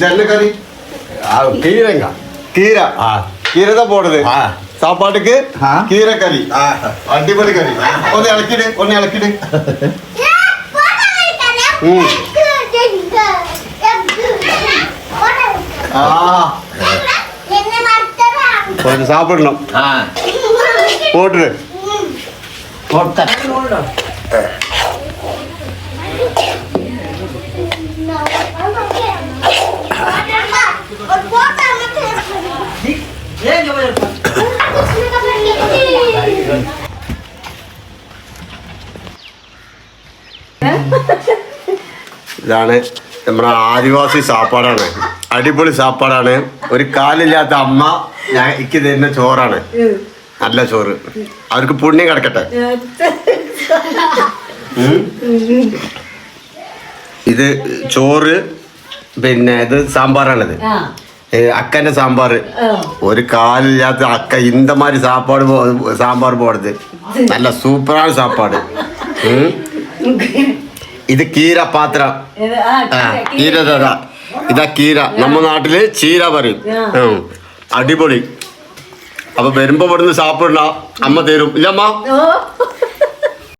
என்ன கறி? கீரைங்க. கீரை. கீரை தான் போடுது சாப்பாட்டுக்கு. கீரை கறி. அடிப்படை கறி. ஒன்னு இலக்கிடு. கொஞ்சம் சாப்பிடணும். போட்டுரு. ഇതാണ് നമ്മുടെ ആദിവാസി സാപ്പാടാണ്. അടിപൊളി സാപ്പാടാണ്. ഒരു കാലില്ലാത്ത അമ്മ എനിക്ക് തരുന്ന ചോറാണ്. നല്ല ചോറ്. അവർക്ക് പുണ്യം കിടക്കട്ടെ. ഇത് ചോറ്. പിന്നെ ഇത് സാമ്പാറാണിത്. അക്കൻ്റെ സാമ്പാർ. ഒരു കാലില്ലാത്ത അക്ക ഇന്തമാരി സാമ്പാർ പോടുന്നത് നല്ല സൂപ്പറാണ് സാപ്പാട്. ഇത് കീര പാത്രം. കീര ഇതാ കീര. നമ്മുടെ നാട്ടില് ചീര പറയും. അടിപൊളി. അപ്പൊ വരുമ്പോ ഇവിടുന്ന് സാപ്പിടണ്ട. അമ്മ തരും. ഇല്ല അമ്മ?